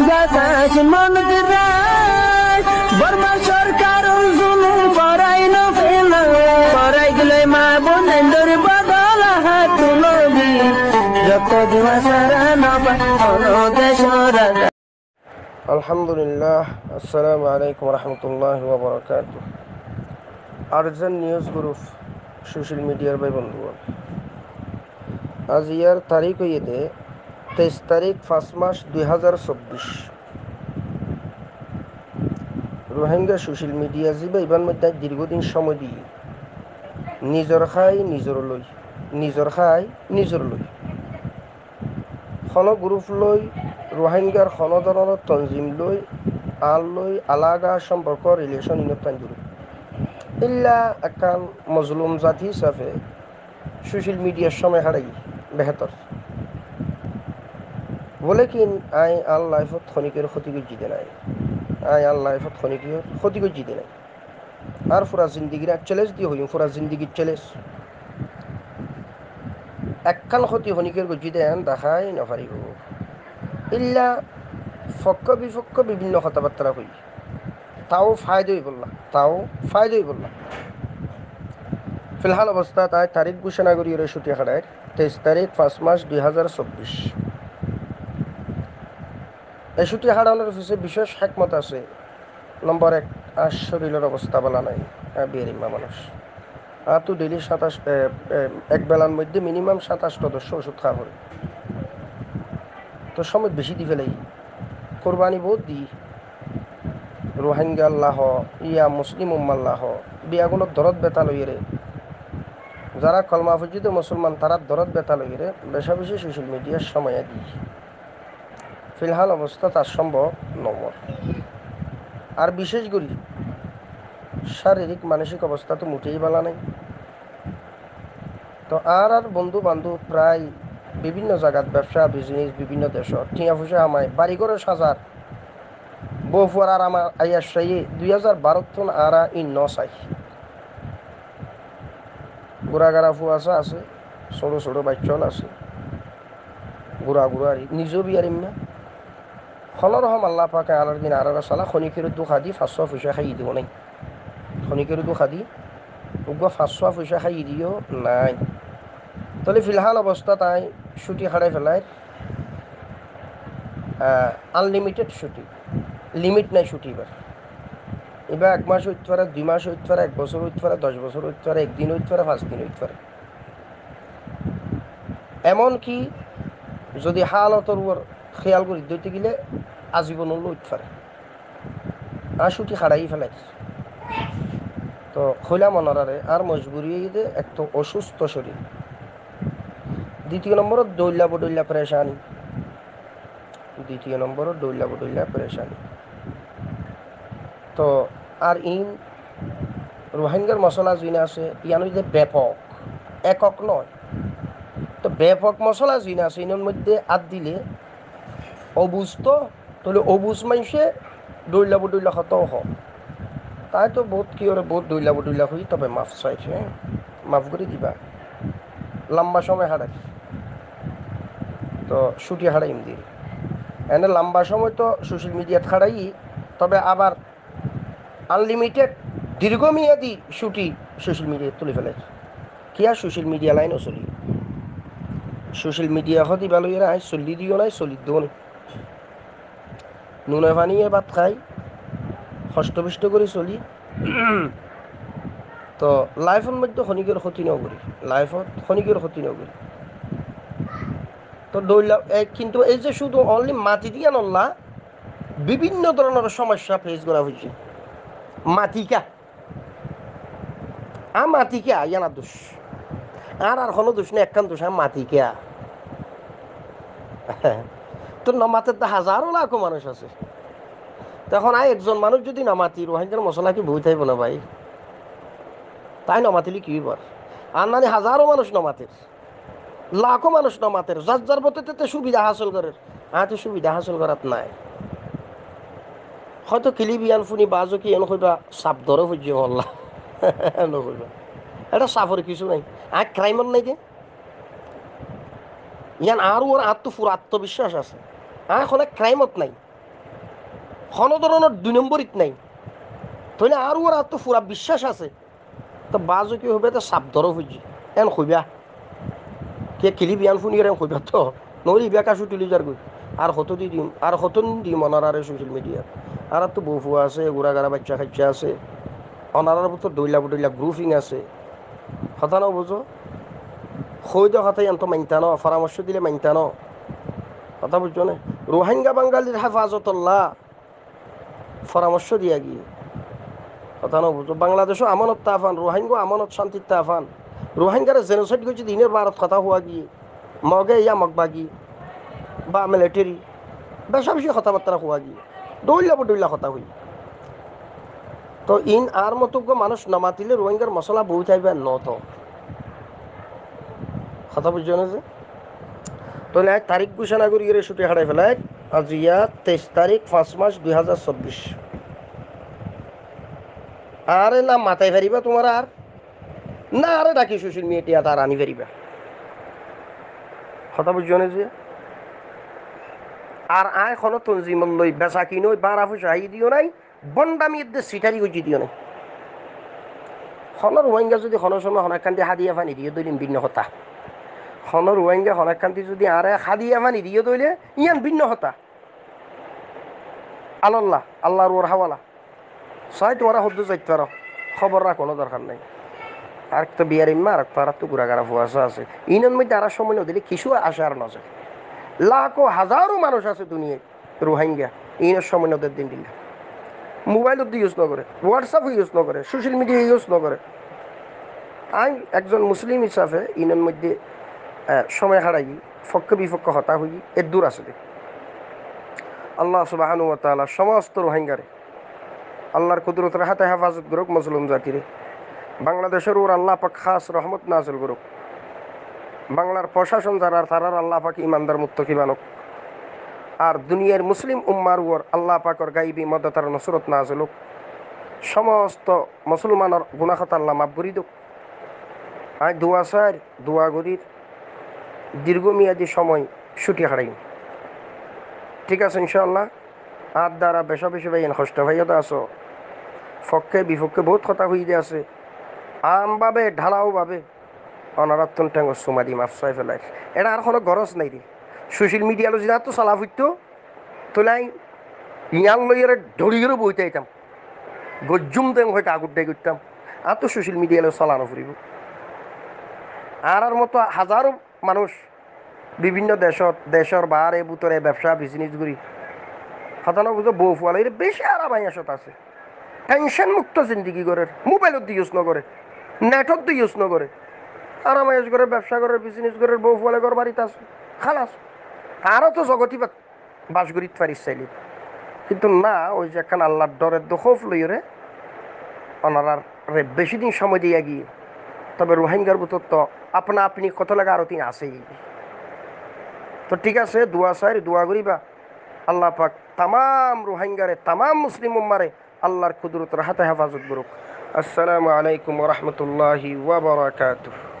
গাছ মন দিরাই বর্মা সরকার জুলুম করাই না ফেলা করাই গেলে মা বোনের বদল হাত নবী যত দিবা সারা না দেশ রাজা। আলহামদুলিল্লাহ, আসসালামু আলাইকুম রহমতুল্লাহ ওবরাকাত। আরজান নিউজ গ্রুপ সোশ্যাল মিডিয়ার ভাই বন্ধুগণ, আজ ইয়ার তারিখ হইতে 23 তারিখ 5 মাস 2024। রোহিঙ্গা সোশ্যাল মিডিয়া যাবে এবার মধ্যে দীর্ঘদিন সময় দিয়ে নিজর খাই নিজর লই খন গ্রুপ লই রোহিঙ্গার খন ধরনের তঞ্জিম লই আলাগা সম্পর্ক রিলেশন ইনতান জুড়ে ইল্লা একান মজলুম জাতি হিসাবে সোশ্যাল মিডিয়ার সময় হারাই বেহতর বলে কি আই আল লাইফত খনিকের ক্ষতি করে জিতে নাই, আই আল লাইফত খনিকের ক্ষতি করে জিতে নাই আর পুরা জিন্দিগির এক চ্যালেঞ্জ দিয়ে হইম পুরা জিন্দিগির চ্যালেঞ্জ একখান ক্ষতি খনিকের গজি দেন দেখাই নপারিব ইল্লা ফক্ক বিফক্ক বিভিন্ন কথাবার্তা হই তাও ফায়দই বললাম ফিলহাল অবস্থা তাই তারিখ ঘোষণা করি ছুটি খাড়ায় 23 তারিখ 5 মাস 2024। এই ছুটি হারানোর পিছিয়ে বিশেষ হেকমত আছে। নম্বর 1, আর শরীরের অবস্থা বলা নাই, বিয়েরিম্মা মানুষ আর তো ডেলি 27 এক বেলার মধ্যে মিনিমাম 27 ওষুধ খাওয়া করে তো সময় বেশি দি ফেলাই কোরবানি বহুত দি রোহিঙ্গা আল্লাহ ইয়া মুসলিম উম্মাল্লাহ বিয়াগুলোর দরদ বেতা লইরে যারা কলমা ফুজিত মুসলমান তারা দরদ বেতা লইরে বেশা বেশি সোশ্যাল মিডিয়ার সময় দিই ফিলহাল অবস্থা তার সম্ভব নম্বর আর বিশেষ করি শারীরিক মানসিক অবস্থা তো মুঠেই বলা নাই। তো আর বন্ধু বান্ধব প্রায় বিভিন্ন জায়গাত ব্যবসা বিজনেস বিভিন্ন দেশত টিয়া ফুসা আমায় বাড়িঘরের সাজার বউফুয়ার আর আমার আইয়ার সাই 2012 আরা ন চাই গুড়াগাড়া ফুয়াশা আছে ছোটো ছোটো বাচ্চল আছে গুড়া নিজেও বিয়ারিম না খলর রহম আল্লাহ পাকে আলার দিন আর সালা খনিকের দুঃখা দি 500 পয়সা খাই দিব নাই খনিকের দুঃখা দি 500 পয়সা খাই দিও নাই। তাহলে ফিলহাল অবস্থা তাই ছুটি হারাই ফেলায় আনলিমিটেড ছুটি, লিমিট নাই ছুটি এবার 1 মাস হইতে পারে, 2 মাস হইতে পারে, 1 বছর হইতে পারে, 10 বছর হইতে পারে, 1 দিন হইতে পারে, 5 দিন হইতে পারে। এমনকি যদি হালতর উপর খেয়াল করে দিতে গেলে আজীবন হইতে পারে আর ছুটি হারাই ফেলাই। তো খোলা মনারে আর মজবুরি এক তো অসুস্থ শরীর, দ্বিতীয় নম্বরত দৌল্লা বদৌল্লা পেরেশানি। তো আর রোহিঙ্গার মশলা যিনি আছে ইয়ানো যে ব্যাপক একক নয়, তো ব্যাপক মশলা যিনি আছে ইনের মধ্যে আদ দিলে অবুঝ তাহলে অবুঝ মানুষে দৌল্লা বদৌল্লা হতেও হয় তাই তো বহুত কি ওরা বহুত দৌল্লা বদৌল্লা হই তবে মাফ চাইছে, মাফ করে দিবা লম্বা সময় হারাই তো ছুটি হারাইম দিয়ে এনে লম্বা সময় তো সোশ্যাল মিডিয়াত হারাই তবে আবার আনলিমিটেড দীর্ঘমেয়াদী ছুটি সোশ্যাল মিডিয়ায় তুলে ফেলে কি আর সোশ্যাল মিডিয়া লাইনও চলি সোশ্যাল মিডিয়া হতে ভালো এরা চল্লি দিও নাই চল্লি দিও নাই নুনে পানিয়ে ভাত খাই হষ্টপিষ্ট করে চলি তো লাইফের মধ্যে খনিকের ক্ষতি নকরি তো দৌড়লা কিন্তু এই যে শুধু অনলি মাটি দিয়া নল্লা বিভিন্ন ধরনের সমস্যা ফেস করা হয়েছে মাটিকা ইয়ানা দোষ আর কোনো দোষ নেই একখান দোষ মাটিকা তো নমাতের তো হাজারো লাখো মানুষ আছে তখন একজন মানুষ যদি নামাতি রোহিঙ্গার মশলা কি বই থাকবো না ভাই তাই নমাতিলি কি বার আর নানি হাজারো মানুষ নমাতের লাখো মানুষ নমাতের যার পথে সুবিধা হাসল করে তো সুবিধা হাসল করাত নাই হয়তো কিলি বিয়ান ফুনি বাজো কি এনে কইবা সাপ ধরে ফুজি হল্লা নকইবা এটা সাফর কিছু নাই ক্রাইমত নাই যে ইয়ান আর ওর পুরো আত্মবিশ্বাস আছে এখন ক্রাইমত নাই কোনো ধরনের 2 নম্বরিত নাই তাহলে আর ওরা তো পুরা বিশ্বাস আছে তো বাজু কি হবে তো সাপ ধরো বুঝি এন কইবা কে কিলি বিয়ান শুনি এর কইবা তো নইলি বেকা শুটিলি যার কই আর হতো দিম আর হতো দিম অনারারে সোশ্যাল মিডিয়া আর তো বউ আছে গুড়াগাড়া বাচ্চা কাচ্চা আছে অনারার তো দইলা গ্রুপিং আছে কথা না বুঝো হই তো কথাই এত মানতানো পরামর্শ দিলে মানতানো কথা বুঝছো না রোহিঙ্গা বাঙালির হেফাজতল্লাহ পরামর্শ দিয়া গিয়ে কথা না বুঝো বাংলাদেশও আমানত তাফান রোহিঙ্গা আমানত শান্তির তাফান রোহিঙ্গারা জেনোসাইড করছে দিনের ভারত কথা হওয়া গিয়ে মগে ইয়া মগবাগি বা মিলিটারি বেশা বেশি কথাবার্তা হওয়া গিয়ে দৌল্লা কথা হই তো ইন আর মতো মানুষ নামাতিলে রোহিঙ্গার মশলা বই থাকবে নত কথা বুঝছো না যে তাহলে এক তারিখ ঘোষণা করি গিয়ে ছুটি হারাই ফেলায় আজ ইয়া 23 তারিখ 5 মাস 2024 আরে না মাথায় ফেরিবা তোমার আর না আরে ডাকি সোশ্যাল মিডিয়া তার আনি ফেরিবা কথা বুঝছো না যে আর আয় কোনো তঞ্জিমল লই বেচা কিনই বারা ফুসা হাই দিও নাই বন্ডামি এদের সিটারি গুজি দিও নাই হন রোহিঙ্গা যদি হন সময় হনাকান্তি হাদিয়া ফানি দিয়ে দইলিম ভিন্ন হতা হন রোহিঙ্গা হনাকান্তি যদি আরে হাদিয়া ফানি দিয়ে দইলে ইয়ান ভিন্ন হতা আল্লাহ আল্লাহর ওর হাওয়ালা সাই তোমারা হদ্দু যাইতে পারো খবর রাখ কোনো দরকার নাই আর তো বিয়ার ইম্মা আর তো আর তো গুড়াগাড়া ফুয়াশা আছে ইনের মধ্যে আর সময় দিলে কিছু আসে আর নজর লাখো হাজারো মানুষ আছে দুনিয়ায় রোহিঙ্গা ইনের সময় নদের দিন দিলে মোবাইল অব্দি ইউজ নকরে হোয়াটসঅ্যাপ ইউজ নকরে সোশ্যাল মিডিয়া ইউজ নকরে আই একজন মুসলিম হিসাবে ইনের মধ্যে সময় হারাই ফক্ক বিফক্ক হতা হই এর দূর আছে আল্লাহ সুবহানাহু ওয়া তাআলা সমস্ত রোহিঙ্গারে আল্লাহর কুদরতের হাতে হেফাজত করুক মুসলিম জাতিরে বাংলাদেশের ওর আল্লাহ পাক খাস রহমত নাজিল করুক বাংলার প্রশাসন যারা তারার আল্লাহ পাক ইমানদার মুত্তাকি বানুক আর দুনিয়ার মুসলিম উম্মার ওর আল্লাহ পাকর গাইবি মদতার নসরত নাজিল হোক সমস্ত মুসলমানের গুনাহত আল্লাহ মাফ করি দোক আই দোয়া চাই দোয়া করির দীর্ঘমেয়াদী সময় ছুটি হারাই ঠিক আছে ইনশাআল্লাহ আর দ্বারা বেশা বেশি ভাই কষ্ট ভাইয়া আছো পক্ষে বিপক্ষে বহুত কথা হয়ে আছে আমভাবে ঢালাওভাবে অনারাত্তন ট্যাঙ্গ সুমাদি মাফসাই ফেলাই এটা আর কোনো গরজ নাই রে সোশ্যাল মিডিয়ালো যদি তো চালা ফুটতো তোলাই ইয়াং লইয়ারে ধরিয়ে বইতে আইতাম গজ্জুম দেন হয়তো আগুর ডাই করতাম আর তো সোশ্যাল মিডিয়ালো চালানো ফুরিব আর মতো হাজারো মানুষ বিভিন্ন দেশের বাহারে বুতরে ব্যবসা বিজনেস করি হতানো বুঝো বউ ফুয়ালাইরে বেশি আরাম আয়াসত আছে টেনশন মুক্ত জিন্দিগি করে মোবাইলত দিয়ে ইউজ নকরে নেটত দিয়ে ইউজ নকরে আরাম আয়াস করে ব্যবসা করে বিজনেস করে বউ ফুয়ালে ঘর বাড়িতে আছে খালাস আরও তো জগতি বাস করিত পারিস চাইলি কিন্তু না ওই যে একখান আল্লাহর ডরের দোখফ লইরে ওনার বেশি দিন সময় দিয়ে গিয়ে তবে রোহিঙ্গার ভিতর তো আপনা আপনি কত লাগা আরও তিন আসেই তো ঠিক আছে দোয়া চাই দোয়া করিবা আল্লাহ পাক তামাম রোহিঙ্গারে তামাম মুসলিম উম্মারে আল্লাহর কুদরতের হাতে হেফাজত করুক আসসালামু আলাইকুম ওয়া রাহমাতুল্লাহি ওয়া বারাকাতুহু